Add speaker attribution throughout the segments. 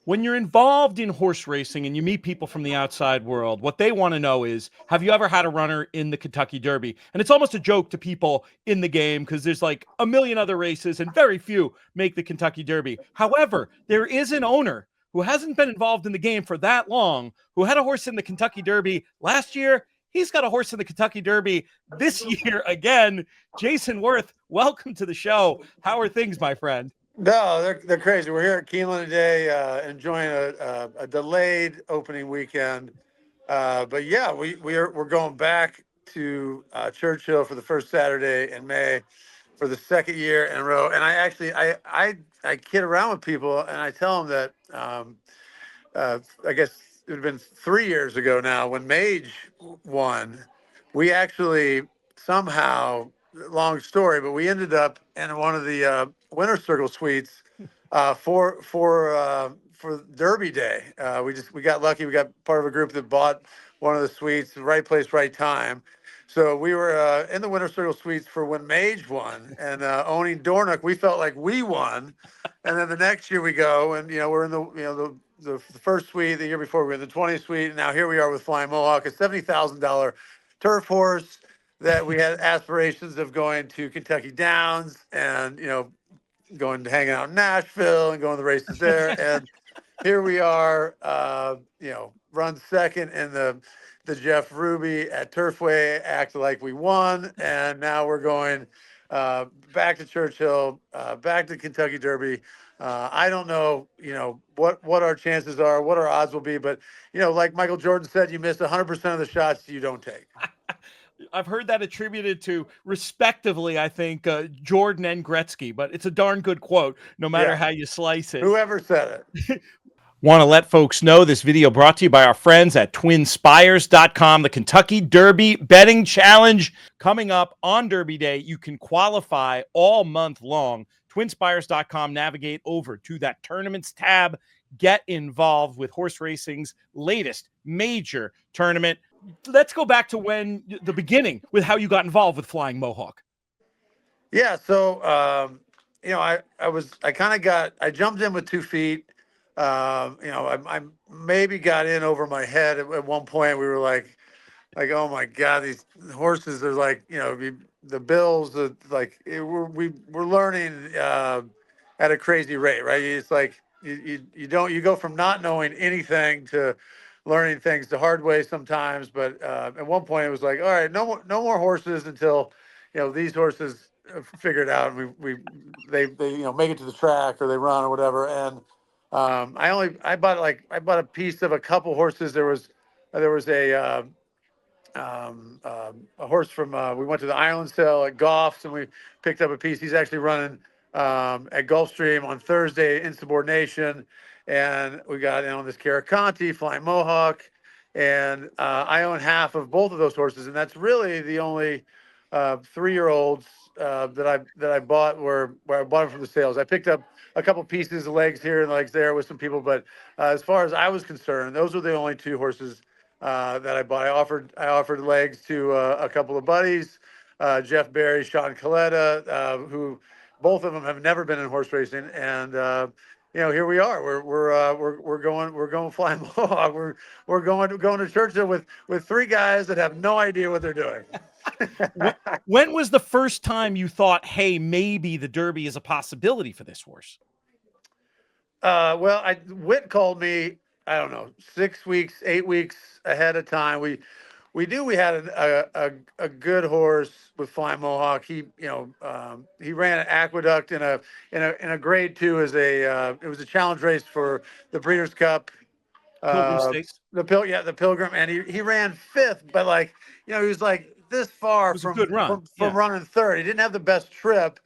Speaker 1: When you're involved in horse racing and you meet people from the outside world, what they want to know is, have you ever had a runner in the Kentucky Derby? And it's almost a joke to people in the game because there's like a million other races and very few make the Kentucky Derby. However, there is an owner who hasn't been involved in the game for that long, who had a horse in the Kentucky Derby last year. He's got a horse in the Kentucky Derby this year again. Jayson Werth, welcome to the show. How are things, my friend?
Speaker 2: No, they're crazy. We're here at Keeneland today, enjoying a delayed opening weekend. But yeah, we're going back to Churchill for the first Saturday in May for the second year in a row. And I kid around with people and I tell them that I guess it would have been 3 years ago now when Mage won. We actually somehow, long story, but we ended up in one of the winter circle suites for Derby Day. We got lucky. We got part of a group that bought one of the suites, right place, right time. So we were in the winter circle suites for when Mage won, and owning Dornoch, we felt like we won. And then the next year we go, and we're in the first suite. The year before we were in the 20th suite, and now here we are with Flying Mohawk, a $70,000 turf horse that we had aspirations of going to Kentucky Downs and going to hang out in Nashville and going to the races there. And here we are, run second in the Jeff Ruby at Turfway, act like we won, and now we're going back to Churchill, back to Kentucky Derby. I don't know, what our chances are, what our odds will be, but like Michael Jordan said, you miss 100% of the shots you don't take.
Speaker 1: I've heard that attributed to, respectively, I think, Jordan and Gretzky, but it's a darn good quote, no matter how you slice it.
Speaker 2: Whoever said it.
Speaker 1: Want to let folks know this video brought to you by our friends at TwinSpires.com, the Kentucky Derby Betting Challenge coming up on Derby Day. You can qualify all month long. TwinSpires.com, navigate over to that tournaments tab, get involved with horse racing's latest major tournament. Let's go back to the beginning with how you got involved with Flying Mohawk.
Speaker 2: Yeah. So, I jumped in with 2 feet. I maybe got in over my head at one point. We were like, oh my God, these horses are like, the bills, we're learning at a crazy rate, right? It's like you go from not knowing anything to learning things the hard way sometimes. But at one point it was like, all right, no more horses until these horses figure it out and they make it to the track or they run or whatever. And I bought a piece of a couple horses. There was a horse from we went to the Ireland sale at Goff's and we picked up a piece. He's actually running at Gulfstream on Thursday, Insubordination, and we got in on this Karakontie, Flying Mohawk, and I own half of both of those horses, and that's really the only 3-year-olds that I bought where I bought them from the sales. I picked up a couple pieces of legs here and legs there with some people, but as far as I was concerned, those were the only 2 horses that I bought. I offered legs to a couple of buddies, Jeff Barry, Sean Coletta, who both of them have never been in horse racing, and here we are. We're going Flying Mohawk. We're going to Churchill with 3 guys that have no idea what they're doing.
Speaker 1: When was the first time you thought, hey, maybe the Derby is a possibility for this horse?
Speaker 2: Whit called me, I don't know, 6 weeks, 8 weeks ahead of time. We knew we had a good horse with Flying Mohawk. He ran an Aqueduct in a grade 2 as it was a challenge race for the Breeders' Cup.
Speaker 1: Pilgrim Stakes.
Speaker 2: The Pilgrim, and he ran 5th, but he was like this far from running 3rd. He didn't have the best trip,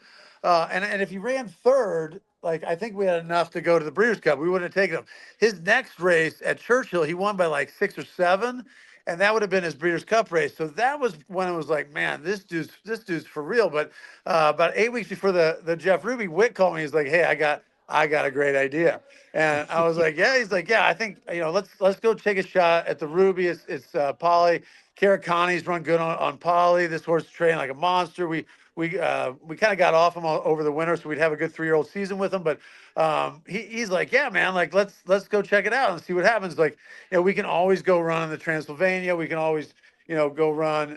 Speaker 2: and if he ran 3rd, I think we had enough to go to the Breeders' Cup. We wouldn't have taken him. His next race at Churchill, he won by 6 or 7, and that would have been his Breeders' Cup race. So that was when it was like, man, this dude's for real. But about 8 weeks before the Jeff Ruby, Whit called me. He's like, hey, I got a great idea. And I was like, yeah. He's like, yeah, I think let's go take a shot at the Ruby. It's Polly. Karakontie's run good on Polly. This horse is training like a monster. We we kind of got off him over the winter, so we'd have a good 3-year-old season with him. But he's like, yeah, man, like let's go check it out and see what happens. Like, we can always go run in the Transylvania. We can always go run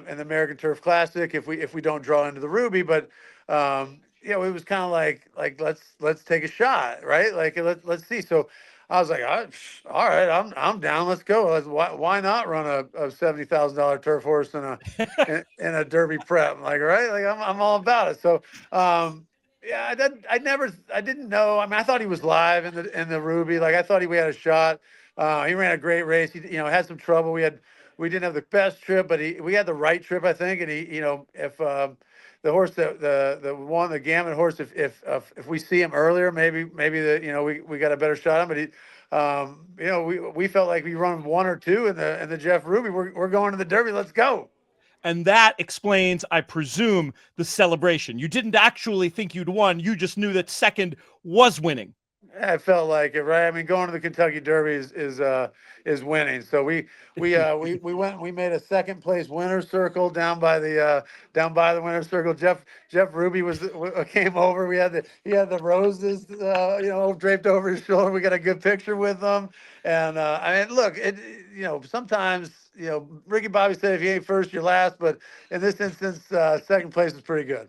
Speaker 2: in the American Turf Classic if we don't draw into the Ruby. But it was kind of like let's take a shot, right? Like let's see. So I was like, all right, I'm down. Let's go. Why not run a $70,000 turf horse in a Derby prep? Like, right? Like I'm all about it. So yeah, I didn't know. I mean, I thought he was live in the Ruby. Like I thought we had a shot. He ran a great race. He had some trouble. We didn't have the best trip, but we had the right trip, I think. And if the horse the one the Gammon horse, if we see him earlier, maybe we got a better shot at him. But we felt like we run 1 or 2 in the Jeff Ruby. We're going to the Derby. Let's go.
Speaker 1: And that explains, I presume, the celebration. You didn't actually think you'd won. You just knew that second was winning.
Speaker 2: I felt like it, right? I mean, going to the Kentucky Derby is winning. So we went and we made a second place winner's circle down by the winner's circle. Jeff Ruby came over. He had the roses draped over his shoulder. We got a good picture with him. And I mean, look, sometimes Ricky Bobby said if you ain't first, you're last. But in this instance, second place is pretty good.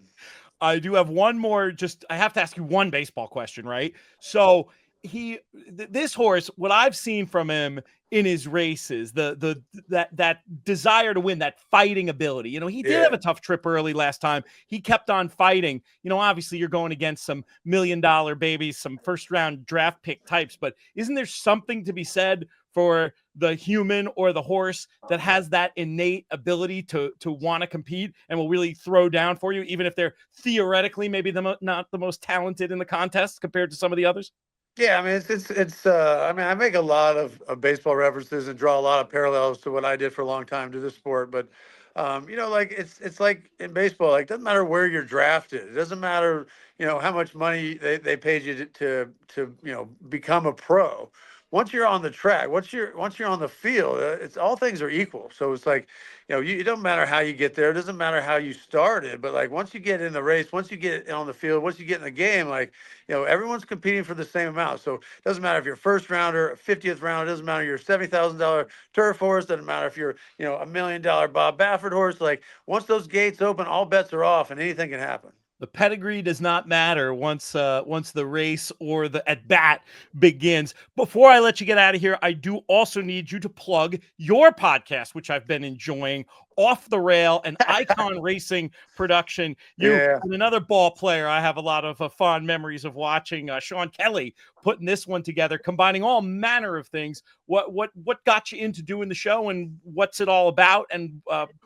Speaker 1: I do have one more. I have to ask you one baseball question, right? So this horse, what I've seen from him in his races, that desire to win, that fighting ability. He did have a tough trip early last time. He kept on fighting. Obviously you're going against some $1 million babies, some first round draft pick types, but isn't there something to be said for the human or the horse that has that innate ability to want to compete and will really throw down for you, even if they're theoretically maybe not the most talented in the contest compared to some of the others?
Speaker 2: Yeah, I mean, it's I mean, I make a lot of baseball references and draw a lot of parallels to what I did for a long time to this sport. But, like it's like in baseball, like, doesn't matter where you're drafted. It doesn't matter, how much money they paid you to become a pro. Once you're on the track, once you're on the field, it's all things are equal. So it's like, it doesn't matter how you get there. It doesn't matter how you started, but like once you get in the race, once you get on the field, once you get in the game, like, everyone's competing for the same amount. So it doesn't matter if you're first rounder, a 50th rounder, it doesn't matter if you're $70,000 turf horse, doesn't matter if you're, $1 million Bob Baffert horse. Like once those gates open, all bets are off and anything can happen.
Speaker 1: The pedigree does not matter once the race or the at bat begins. Before I let you get out of here, I do also need you to plug your podcast, which I've been enjoying, Off the Rail, an Icon Racing production. You and another ball player I have a lot of fond memories of watching, Sean Kelly, putting this one together, combining all manner of things. What got you into doing the show, and what's it all about, and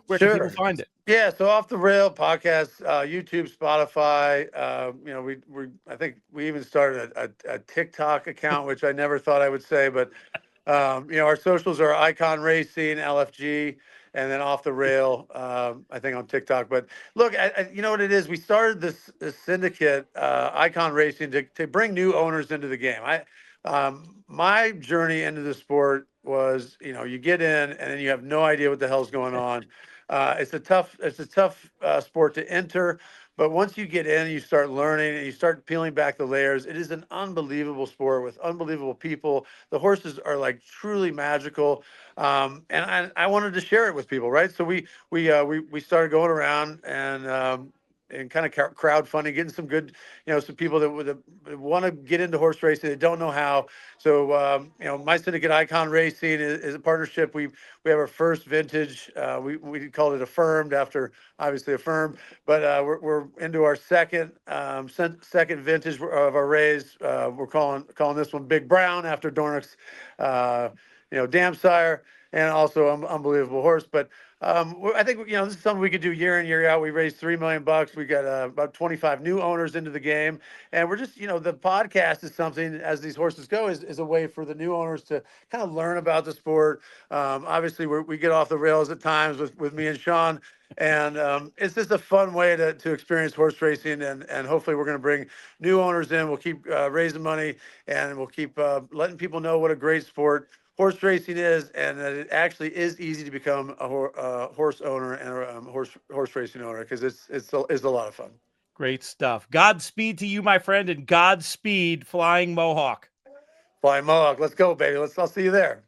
Speaker 1: where can people find it?
Speaker 2: Yeah, so Off the Rail podcast, YouTube, Spotify. I think we even started a TikTok account, which I never thought I would say, but our socials are Icon Racing, LFG, and then Off the Rail. I think on TikTok. But look, you know what it is? We started this syndicate, Icon Racing, to bring new owners into the game. My journey into the sport was, you get in and then you have no idea what the hell's going on. It's a tough sport to enter, but once you get in, you start learning and you start peeling back the layers. It is an unbelievable sport with unbelievable people. The horses are like truly magical, and I wanted to share it with people, right? So we started going around and kind of crowdfunding, getting some good, some people that want to get into horse racing. They don't know how. So, my syndicate Icon Racing is a partnership. We have our first vintage. We called it Affirmed after obviously Affirmed, but we're into our second vintage of our raise. We're calling this one Big Brown after Dornick's, Dam Sire, and also unbelievable horse. But I think this is something we could do year in, year out. We raised $3 million. We got about 25 new owners into the game, and we're just the podcast is something as these horses go is a way for the new owners to kind of learn about the sport. Obviously, we get off the rails at times with me and Sean, and it's just a fun way to experience horse racing, and hopefully we're going to bring new owners in. We'll keep raising money, and we'll keep letting people know what a great sport horse racing is, and that it actually is easy to become a horse owner and a horse racing owner, because it's a lot of fun.
Speaker 1: Great stuff. Godspeed to you, my friend, and Godspeed Flying Mohawk.
Speaker 2: Flying Mohawk, let's go, baby. I'll see you there.